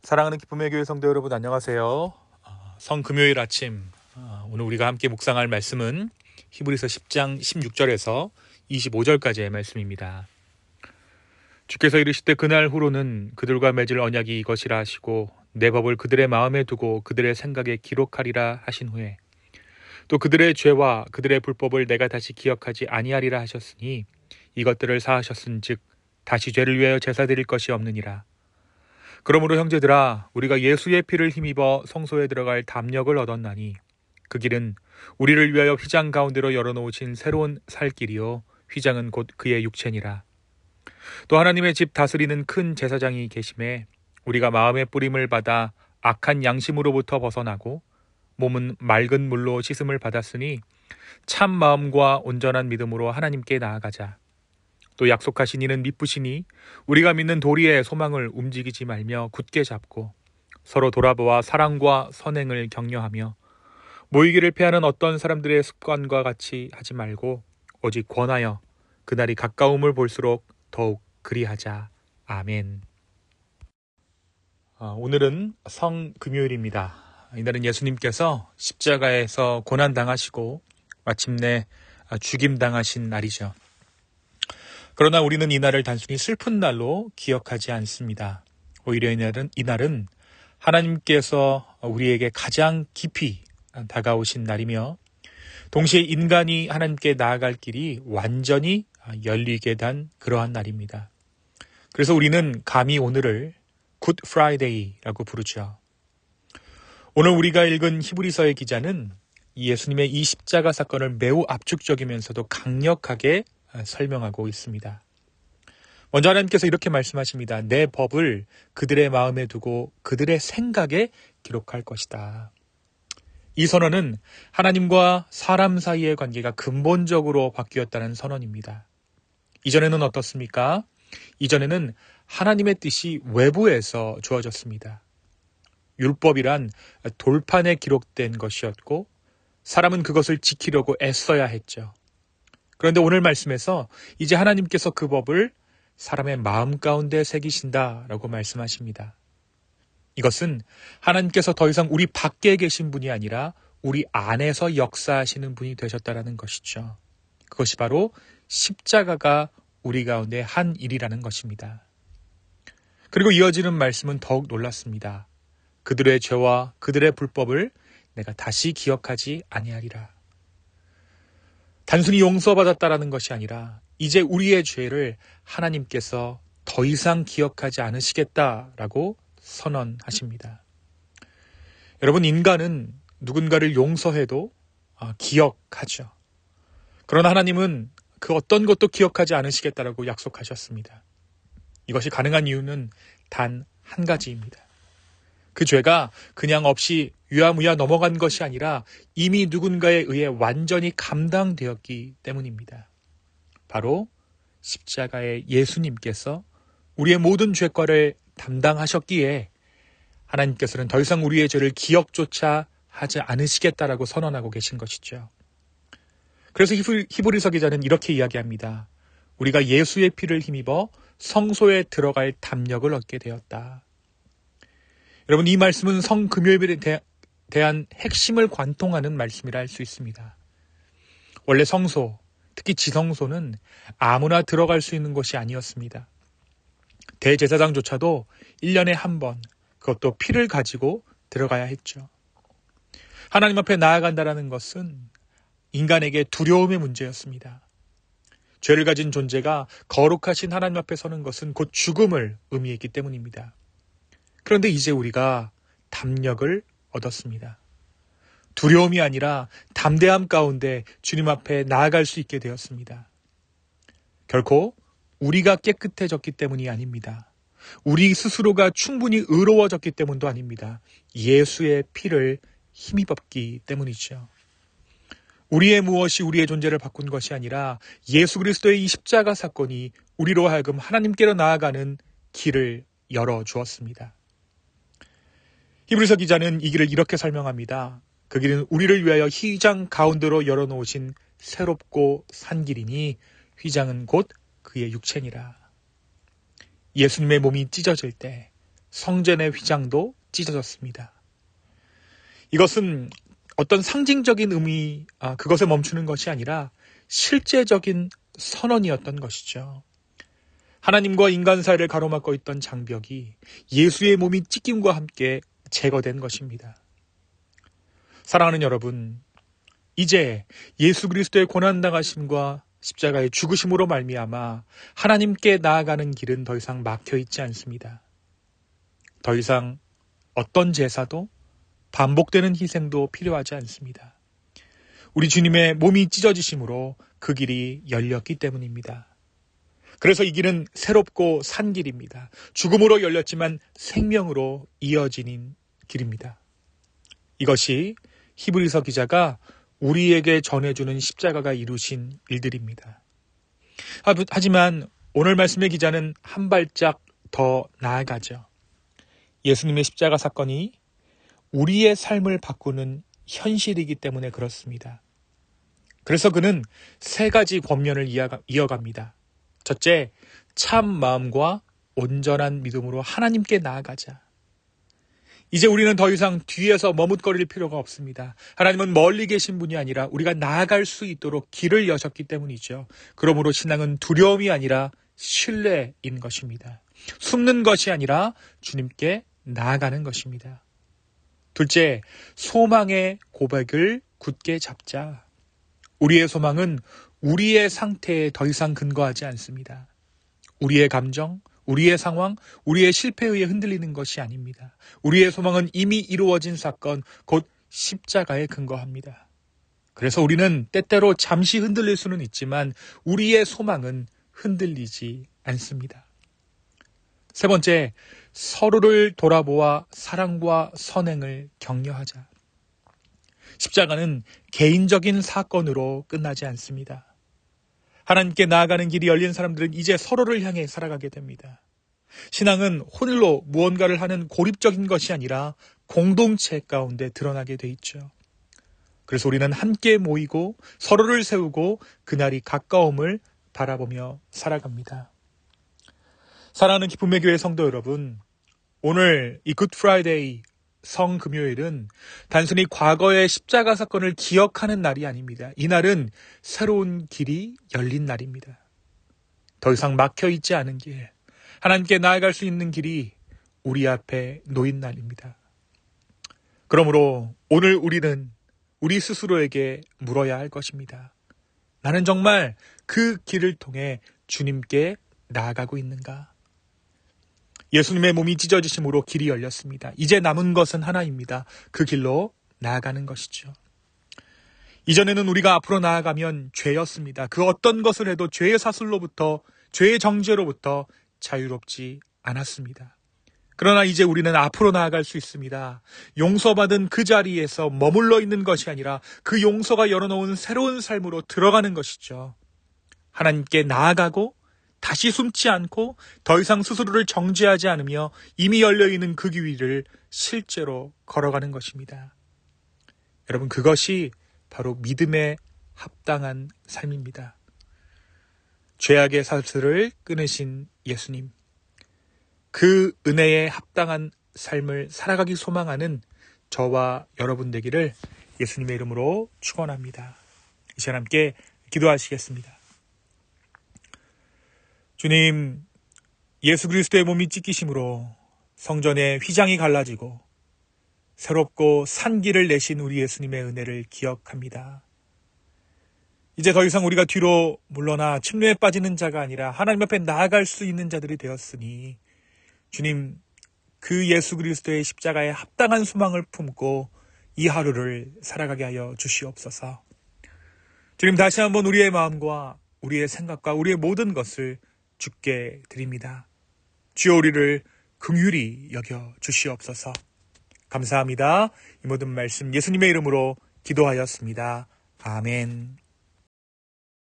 사랑하는 기쁨의 교회 성도 여러분 안녕하세요. 성금요일 아침 오늘 우리가 함께 묵상할 말씀은 히브리서 10장 16절에서 25절까지의 말씀입니다. 주께서 이르시되 그날 후로는 그들과 맺을 언약이 이것이라 하시고 내 법을 그들의 마음에 두고 그들의 생각에 기록하리라 하신 후에 또 그들의 죄와 그들의 불법을 내가 다시 기억하지 아니하리라 하셨으니 이것들을 사하셨은즉 다시 죄를 위하여 제사 드릴 것이 없느니라. 그러므로 형제들아 우리가 예수의 피를 힘입어 성소에 들어갈 담력을 얻었나니 그 길은 우리를 위하여 휘장 가운데로 열어놓으신 새로운 살 길이요 휘장은 곧 그의 육체니라. 또 하나님의 집 다스리는 큰 제사장이 계심에 우리가 마음의 뿌림을 받아 악한 양심으로부터 벗어나고 몸은 맑은 물로 씻음을 받았으니 참 마음과 온전한 믿음으로 하나님께 나아가자. 또 약속하신 이는 미쁘시니 우리가 믿는 도리의 소망을 움직이지 말며 굳게 잡고 서로 돌아보아 사랑과 선행을 격려하며 모이기를 패하는 어떤 사람들의 습관과 같이 하지 말고 오직 권하여 그날이 가까움을 볼수록 더욱 그리하자. 아멘. 오늘은 성금요일입니다. 이날은 예수님께서 십자가에서 고난당하시고 마침내 죽임당하신 날이죠. 그러나 우리는 이날을 단순히 슬픈 날로 기억하지 않습니다. 오히려 이날은 하나님께서 우리에게 가장 깊이 다가오신 날이며 동시에 인간이 하나님께 나아갈 길이 완전히 열리게 된 그러한 날입니다. 그래서 우리는 감히 오늘을 굿 프라이데이라고 부르죠. 오늘 우리가 읽은 히브리서의 기자는 예수님의 이 십자가 사건을 매우 압축적이면서도 강력하게 설명하고 있습니다. 먼저 하나님께서 이렇게 말씀하십니다. 내 법을 그들의 마음에 두고 그들의 생각에 기록할 것이다. 이 선언은 하나님과 사람 사이의 관계가 근본적으로 바뀌었다는 선언입니다. 이전에는 어떻습니까? 이전에는 하나님의 뜻이 외부에서 주어졌습니다. 율법이란 돌판에 기록된 것이었고 사람은 그것을 지키려고 애써야 했죠. 그런데 오늘 말씀에서 이제 하나님께서 그 법을 사람의 마음 가운데 새기신다라고 말씀하십니다. 이것은 하나님께서 더 이상 우리 밖에 계신 분이 아니라 우리 안에서 역사하시는 분이 되셨다라는 것이죠. 그것이 바로 십자가가 우리 가운데 한 일이라는 것입니다. 그리고 이어지는 말씀은 더욱 놀랍습니다. 그들의 죄와 그들의 불법을 내가 다시 기억하지 아니하리라. 단순히 용서받았다라는 것이 아니라 이제 우리의 죄를 하나님께서 더 이상 기억하지 않으시겠다라고 선언하십니다. 여러분, 인간은 누군가를 용서해도 기억하죠. 그러나 하나님은 그 어떤 것도 기억하지 않으시겠다라고 약속하셨습니다. 이것이 가능한 이유는 단 한 가지입니다. 그 죄가 그냥 없이 유야무야 넘어간 것이 아니라 이미 누군가에 의해 완전히 감당되었기 때문입니다. 바로 십자가의 예수님께서 우리의 모든 죄과를 담당하셨기에 하나님께서는 더 이상 우리의 죄를 기억조차 하지 않으시겠다라고 선언하고 계신 것이죠. 그래서 히브리서 기자는 이렇게 이야기합니다. 우리가 예수의 피를 힘입어 성소에 들어갈 담력을 얻게 되었다. 여러분, 이 말씀은 성금요일에 대한 핵심을 관통하는 말씀이라 할 수 있습니다. 원래 성소, 특히 지성소는 아무나 들어갈 수 있는 곳이 아니었습니다. 대제사장조차도 1년에 한 번, 그것도 피를 가지고 들어가야 했죠. 하나님 앞에 나아간다는 것은 인간에게 두려움의 문제였습니다. 죄를 가진 존재가 거룩하신 하나님 앞에 서는 것은 곧 죽음을 의미했기 때문입니다. 그런데 이제 우리가 담력을 얻었습니다. 두려움이 아니라 담대함 가운데 주님 앞에 나아갈 수 있게 되었습니다. 결코 우리가 깨끗해졌기 때문이 아닙니다. 우리 스스로가 충분히 의로워졌기 때문도 아닙니다. 예수의 피를 힘입었기 때문이죠. 우리의 무엇이 우리의 존재를 바꾼 것이 아니라 예수 그리스도의 이 십자가 사건이 우리로 하여금 하나님께로 나아가는 길을 열어주었습니다. 히브리서 기자는 이 길을 이렇게 설명합니다. 그 길은 우리를 위하여 휘장 가운데로 열어놓으신 새롭고 산 길이니 휘장은 곧 그의 육체니라. 예수님의 몸이 찢어질 때 성전의 휘장도 찢어졌습니다. 이것은 어떤 상징적인 그것에 멈추는 것이 아니라 실제적인 선언이었던 것이죠. 하나님과 인간 사이를 가로막고 있던 장벽이 예수의 몸이 찢김과 함께 제거된 것입니다. 사랑하는 여러분, 이제 예수 그리스도의 고난당하심과 십자가의 죽으심으로 말미암아 하나님께 나아가는 길은 더 이상 막혀 있지 않습니다. 더 이상 어떤 제사도 반복되는 희생도 필요하지 않습니다. 우리 주님의 몸이 찢어지심으로 그 길이 열렸기 때문입니다. 그래서 이 길은 새롭고 산 길입니다. 죽음으로 열렸지만 생명으로 이어지는 길입니다. 이것이 히브리서 기자가 우리에게 전해주는 십자가가 이루신 일들입니다. 하지만 오늘 말씀의 기자는 한 발짝 더 나아가죠. 예수님의 십자가 사건이 우리의 삶을 바꾸는 현실이기 때문에 그렇습니다. 그래서 그는 세 가지 권면을 이어갑니다. 첫째, 참 마음과 온전한 믿음으로 하나님께 나아가자. 이제 우리는 더 이상 뒤에서 머뭇거릴 필요가 없습니다. 하나님은 멀리 계신 분이 아니라 우리가 나아갈 수 있도록 길을 여셨기 때문이죠. 그러므로 신앙은 두려움이 아니라 신뢰인 것입니다. 숨는 것이 아니라 주님께 나아가는 것입니다. 둘째, 소망의 고백을 굳게 잡자. 우리의 소망은 우리의 상태에 더 이상 근거하지 않습니다. 우리의 감정, 우리의 상황, 우리의 실패에 의해 흔들리는 것이 아닙니다. 우리의 소망은 이미 이루어진 사건, 곧 십자가에 근거합니다. 그래서 우리는 때때로 잠시 흔들릴 수는 있지만 우리의 소망은 흔들리지 않습니다. 세 번째, 서로를 돌아보아 사랑과 선행을 격려하자. 십자가는 개인적인 사건으로 끝나지 않습니다. 하나님께 나아가는 길이 열린 사람들은 이제 서로를 향해 살아가게 됩니다. 신앙은 홀로 무언가를 하는 고립적인 것이 아니라 공동체 가운데 드러나게 돼 있죠. 그래서 우리는 함께 모이고 서로를 세우고 그날이 가까움을 바라보며 살아갑니다. 사랑하는 기쁨의 교회 성도 여러분, 오늘 이 굿 프라이데이 성금요일은 단순히 과거의 십자가 사건을 기억하는 날이 아닙니다. 이날은 새로운 길이 열린 날입니다. 더 이상 막혀있지 않은 길, 하나님께 나아갈 수 있는 길이 우리 앞에 놓인 날입니다. 그러므로 오늘 우리는 우리 스스로에게 물어야 할 것입니다. 나는 정말 그 길을 통해 주님께 나아가고 있는가? 예수님의 몸이 찢어지심으로 길이 열렸습니다. 이제 남은 것은 하나입니다. 그 길로 나아가는 것이죠. 이전에는 우리가 앞으로 나아가면 죄였습니다. 그 어떤 것을 해도 죄의 사슬로부터, 죄의 정죄로부터 자유롭지 않았습니다. 그러나 이제 우리는 앞으로 나아갈 수 있습니다. 용서받은 그 자리에서 머물러 있는 것이 아니라 그 용서가 열어놓은 새로운 삶으로 들어가는 것이죠. 하나님께 나아가고 다시 숨지 않고 더 이상 스스로를 정죄하지 않으며 이미 열려있는 그 길 위를 실제로 걸어가는 것입니다. 여러분, 그것이 바로 믿음에 합당한 삶입니다. 죄악의 사슬을 끊으신 예수님, 그 은혜에 합당한 삶을 살아가기 소망하는 저와 여러분 되기를 예수님의 이름으로 축원합니다. 이 시간 함께 기도하시겠습니다. 주님, 예수 그리스도의 몸이 찢기심으로 성전의 휘장이 갈라지고 새롭고 산 길을 내신 우리 예수님의 은혜를 기억합니다. 이제 더 이상 우리가 뒤로 물러나 침륜에 빠지는 자가 아니라 하나님 앞에 나아갈 수 있는 자들이 되었으니 주님, 그 예수 그리스도의 십자가에 합당한 소망을 품고 이 하루를 살아가게 하여 주시옵소서. 주님, 다시 한번 우리의 마음과 우리의 생각과 우리의 모든 것을 주께 드립니다. 주여, 우리를 긍휼히 여겨 주시옵소서. 감사합니다. 이 모든 말씀 예수님의 이름으로 기도하였습니다. 아멘.